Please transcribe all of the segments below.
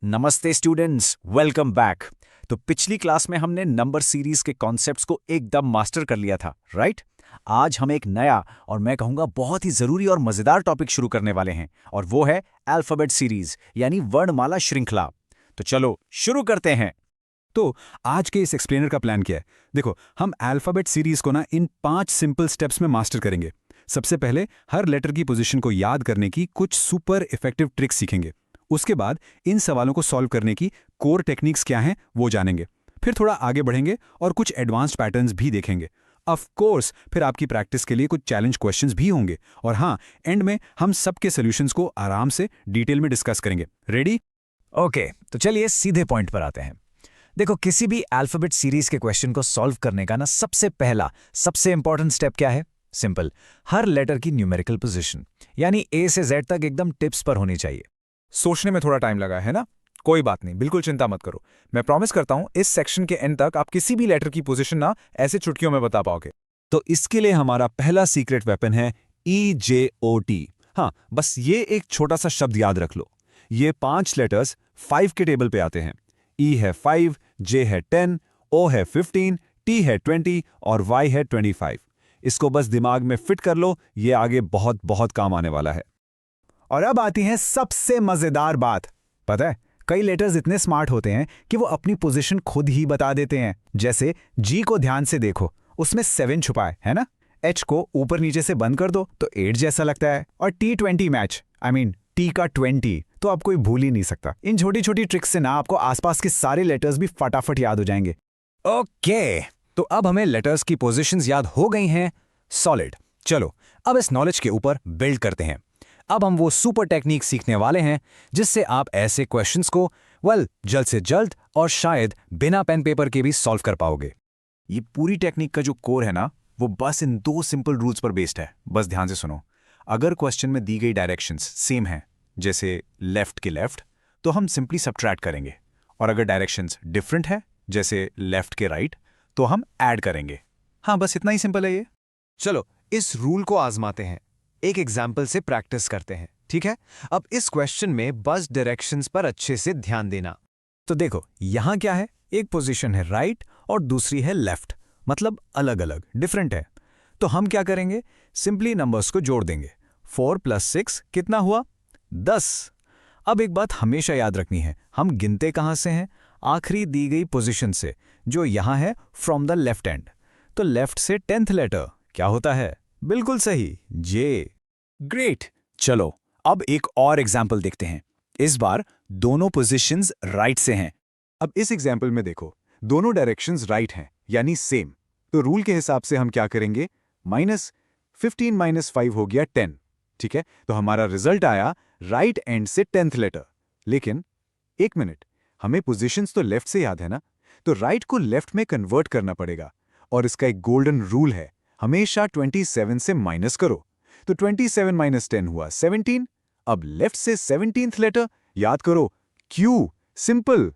नमस्ते students, welcome back. तो पिछली क्लास में हमने नंबर सीरीज के कॉन्सेप्ट्स को एकदम मास्टर कर लिया था, राइट? आज हम एक नया और मैं कहूंगा बहुत ही जरूरी और मजेदार टॉपिक शुरू करने वाले हैं और वो है अल्फाबेट सीरीज यानी वर्णमाला श्रृंखला। तो चलो शुरू करते हैं। तो आज के इस एक्सप्लेनर का प्लान क्या है? देखो, हम अल्फाबेट सीरीज को इन 5 सिंपल स्टेप्स में मास्टर करेंगे। सबसे पहले हर लेटर की पोजीशन को याद करने की कुछ सुपर इफेक्टिव ट्रिक्स सीखेंगे। उसके बाद इन सवालों को सॉल्व करने की कोर टेक्निक्स क्या हैं वो जानेंगे। फिर थोड़ा आगे बढ़ेंगे और कुछ एडवांस्ड पैटर्न्स भी देखेंगे। ऑफ कोर्स फिर आपकी प्रैक्टिस के लिए कुछ चैलेंज क्वेश्चंस भी होंगे और हाँ, एंड में हम सबके सॉल्यूशंस को आराम से डिटेल में डिस्कस करेंगे। रेडी? ओके, तो चलिए सीधे पॉइंट पर आते हैं। देखो, किसी भी अल्फाबेट सीरीज के क्वेश्चन को सॉल्व करने का सबसे पहला सबसे इंपॉर्टेंट स्टेप क्या है? सिंपल, हर लेटर की न्यूमेरिकल पोजीशन यानी ए से जेड तक एकदम टिप्स पर होनी चाहिए। सोचने में थोड़ा टाइम लगा है ना? कोई बात नहीं, बिल्कुल चिंता मत करो। मैं प्रॉमिस करता हूं इस सेक्शन के एंड तक आप किसी भी लेटर की पोजीशन ऐसे चुटकियों में बता पाओगे। तो इसके लिए हमारा पहला सीक्रेट वेपन है EJOT। हाँ, बस ये एक छोटा सा शब्द याद रख लो। ये 5 लेटर्स 5 के टेबल पे आते हैं। E है 5, J है 10, O है 15, T है 20 और Y है 25। इसको बस दिमाग में फिट कर लो, ये आगे बहुत बहुत काम आने वाला है। और अब आती है सबसे मजेदार बात। पता है, कई लेटर्स इतने स्मार्ट होते हैं कि वो अपनी पोजीशन खुद ही बता देते हैं। जैसे G को ध्यान से देखो, उसमें 7 छुपा है ना? H को ऊपर नीचे से बंद कर दो तो 8 जैसा लगता है। और T20 मैच, T का 20 तो आप कोई भूल ही नहीं सकता। इन छोटी छोटी ट्रिक्स से आपको आसपास के सारे लेटर्स भी फटाफट याद हो जाएंगे। ओके, तो अब हमें लेटर्स की पोजीशंस याद हो गई हैं। सॉलिड। चलो अब इस नॉलेज के ऊपर बिल्ड करते हैं। अब हम वो सुपर टेक्निक सीखने वाले हैं जिससे आप ऐसे क्वेश्चंस को जल्द से जल्द और शायद बिना पेन पेपर के भी सॉल्व कर पाओगे। ये पूरी टेक्निक का जो कोर है ना, वो बस इन 2 सिंपल रूल्स पर बेस्ड है। बस ध्यान से सुनो। अगर क्वेश्चन में दी गई डायरेक्शंस सेम हैं, जैसे लेफ्ट के लेफ्ट, तो हम सिंपली सब्ट्रैक्ट करेंगे। और अगर डायरेक्शंस डिफरेंट है, जैसे लेफ्ट के राइट, तो हम ऐड करेंगे। हाँ, बस इतना ही सिंपल है ये। चलो इस रूल को आजमाते हैं। एक एग्जाम्पल से प्रैक्टिस करते हैं, ठीक है? अब इस क्वेश्चन में बस डायरेक्शंस पर अच्छे से ध्यान देना। तो देखो, यहां क्या है? एक पोजीशन है राइट और दूसरी है लेफ्ट, मतलब अलग अलग, डिफरेंट है। तो हम क्या करेंगे? सिंपली नंबर्स को जोड़ देंगे। 4 + 6 कितना हुआ? 10। अब एक बात हमेशा याद रखनी है, हम गिनते कहां से हैं? आखिरी दी गई पोजीशन से, जो यहां है फ्रॉम द लेफ्ट एंड। तो लेफ्ट से 10th लेटर क्या होता है? बिल्कुल सही, जे। ग्रेट। चलो अब एक और एग्जाम्पल देखते हैं। इस बार दोनों पोजीशंस राइट से हैं। अब इस एग्जाम्पल में देखो, दोनों डायरेक्शंस राइट हैं, यानी सेम। तो रूल के हिसाब से हम क्या करेंगे? -15 - 5 हो गया 10। ठीक है, तो हमारा रिजल्ट आया राइट एंड से 10th लेटर। लेकिन एक मिनट, हमें पोजीशंस तो लेफ्ट से याद है ना? तो राइट को लेफ्ट में कन्वर्ट करना पड़ेगा। और इसका एक गोल्डन रूल है, हमेशा 27 से माइनस करो। तो 27 - 10 हुआ 17। अब लेफ्ट से 17th लेटर याद करो, Q। सिंपल।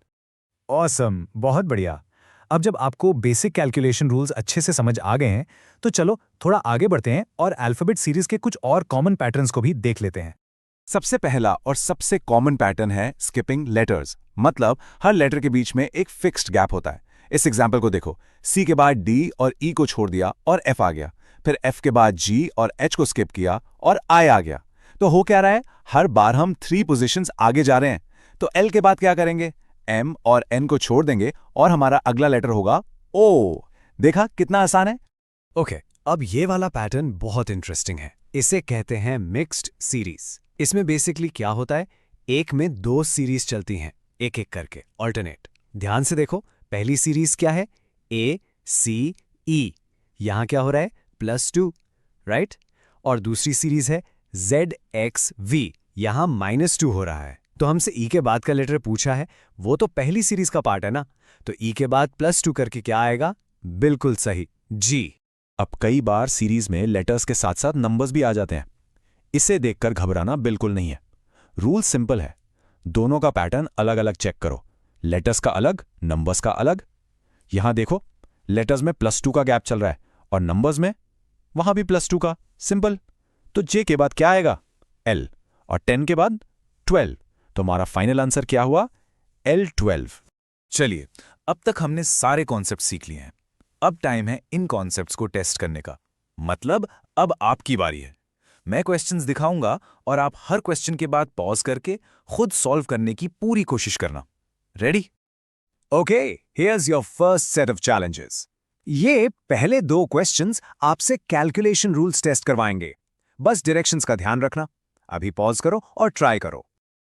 ऑसम, बहुत बढ़िया। अब जब आपको बेसिक कैलकुलेशन रूल्स अच्छे से समझ आ गए हैं, तो चलो थोड़ा आगे बढ़ते हैं और अल्फाबेट सीरीज के कुछ और कॉमन पैटर्न्स को भी देख लेते हैं। सबसे पहला और सबसे कॉमन पैटर्न है स्किपिंग लेटर्स। मतलब हर लेटर के बीच में एक फिक्स्ड गैप होता है। इस एग्जाम्पल को देखो, C के बाद D और E को छोड़ दिया और F आ गया। फिर F के बाद G और H को स्किप किया और I आ गया। तो हो क्या रहा है? हर बार हम 3 पोजीशंस आगे जा रहे हैं। तो L के बाद क्या करेंगे? M और N को छोड़ देंगे और हमारा अगला लेटर होगा O। देखा कितना आसान है? ओके, अब ये वाला पैटर्न बहुत इंटरेस्टिंग है। इसे कहते हैं मिक्स्ड सीरीज। इसमें बेसिकली क्या होता है? एक में 2 सीरीज चलती हैं, एक एक करके, ऑल्टरनेट। ध्यान से देखो, पहली सीरीज क्या है? A C E। यहां क्या हो रहा है? +2, राइट? और दूसरी सीरीज है Z X V। यहां -2 हो रहा है। तो हमसे E के बाद का लेटर पूछा है, वो तो पहली सीरीज का पार्ट है ना? तो E के बाद +2 करके क्या आएगा? बिल्कुल सही, G। अब कई बार सीरीज में लेटर्स के साथ साथ नंबर्स भी आ जाते हैं। इसे देखकर घबराना बिल्कुल नहीं है। रूल सिंपल है, दोनों का पैटर्न अलग अलग चेक करो। लेटर्स का अलग, नंबर्स का अलग। यहां देखो, लेटर्स में +2 का गैप चल रहा है और नंबर्स में वहां भी +2 का। सिंपल। तो J के बाद क्या आएगा? L। और 10 के बाद 12। तो हमारा फाइनल आंसर क्या हुआ? L12। चलिए, अब तक हमने सारे कॉन्सेप्ट सीख लिए हैं। अब टाइम है इन कॉन्सेप्ट्स को टेस्ट करने का। मतलब अब आपकी बारी है। मैं क्वेश्चंस दिखाऊंगा और आप हर क्वेश्चन के बाद पॉज करके खुद सॉल्व करने की पूरी कोशिश करना। Ready? Okay, here's your first set of challenges. ये पहले 2 क्वेश्चंस आपसे कैलकुलेशन रूल्स टेस्ट करवाएंगे। बस डायरेक्शंस का ध्यान रखना। अभी पॉज करो और ट्राई करो।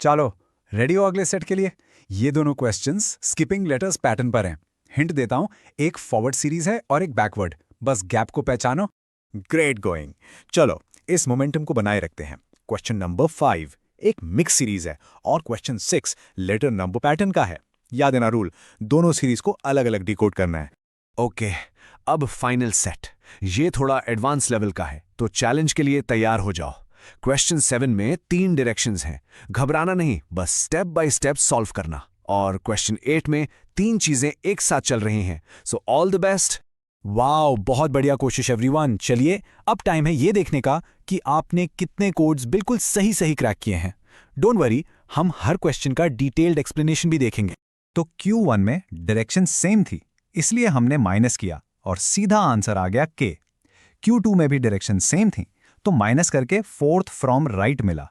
चलो, रेडी हो अगले सेट के लिए? ये दोनों क्वेश्चंस स्किपिंग लेटर्स पैटर्न पर हैं। हिंट देता हूं, एक फॉरवर्ड सीरीज है और एक बैकवर्ड। बस गैप को पहचानो। Great going. चलो, इस मोमेंटम को बनाए रखते हैं। क्वेश्चन नंबर 5 एक मिक्स सीरीज है और क्वेश्चन 6 लेटर नंबर पैटर्न का है। याद है ना रूल, दोनों सीरीज को अलग अलग डिकोड करना है। ओके, अब फाइनल सेट। ये थोड़ा एडवांस लेवल का है, तो चैलेंज के लिए तैयार हो जाओ। क्वेश्चन 7 में 3 डायरेक्शंस हैं। घबराना नहीं, बस स्टेप बाय स्टेप सॉल्व करना। और क्वेश्चन 8 में 3 चीजें एक साथ चल रही हैं। So all the best. Wow, बहुत बढ़िया कोशिश एवरीवन। चलिए, अब टाइम है ये देखने का कि आपने कितने कोड्स बिल्कुल सही सही क्रैक किए हैं। डोंट वरी, हम हर क्वेश्चन का डिटेल्ड एक्सप्लेनेशन भी देखेंगे। तो Q1 में डायरेक्शन सेम थी, इसलिए हमने माइनस किया और सीधा आंसर आ गया K। Q2 में भी डायरेक्शन सेम थी, तो माइनस करके 4th फ्रॉम राइट मिला।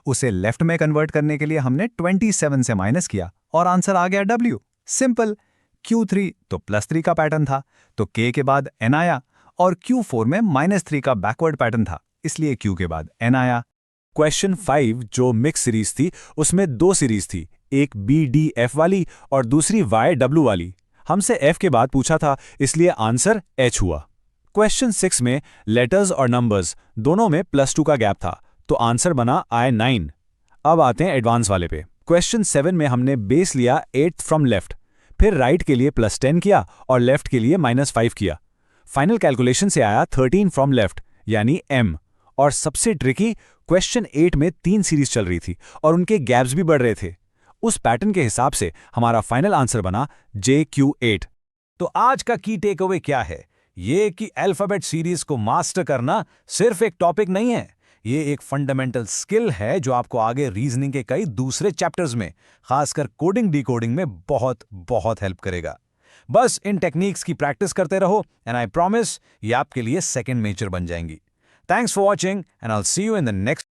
उसे लेफ्ट में कन्वर्ट करने के लिए हमने 27 से माइनस किया और आंसर आ गया W। सिंपल। Q3 तो +3 का पैटर्न था, तो K के बाद N आया, और Q4 में -3 का बैकवर्ड पैटर्न था, इसलिए Q के बाद N आया। क्वेश्चन 5 जो मिक्स सीरीज थी, उसमें 2 सीरीज थी, एक BDF वाली और दूसरी YW वाली। हमसे F के बाद पूछा था, इसलिए आंसर H हुआ। क्वेश्चन 6 में लेटर्स और नंबर्स दोनों में +2 का गैप था, तो आंसर बना I9। अब आते हैं एडवांस वाले पे। क्वेश्चन 7 में हमने बेस लिया 8th फ्रॉम लेफ्ट, फिर राइट के लिए +10 किया और लेफ्ट के लिए -5 किया। फाइनल कैलकुलेशन से आया 13 फ्रॉम लेफ्ट, यानी M। और सबसे ट्रिकी, क्वेश्चन 8 में 3 सीरीज चल रही थी और उनके गैप्स भी बढ़ रहे थे। उस पैटर्न के हिसाब से हमारा फाइनल आंसर बना JQ8। तो आज का की टेक अवे क्या है? ये कि अल्फाबेट सीरीज को मास्टर करना सिर्फ एक टॉपिक नहीं है, ये एक फंडामेंटल स्किल है जो आपको आगे रीजनिंग के कई दूसरे चैप्टर्स में, खासकर कोडिंग डिकोडिंग में बहुत बहुत हेल्प करेगा। बस इन टेक्निक्स की प्रैक्टिस करते रहो एंड आई प्रॉमिस ये आपके लिए सेकंड नेचर बन जाएंगी। Thanks for watching and I will see you in the next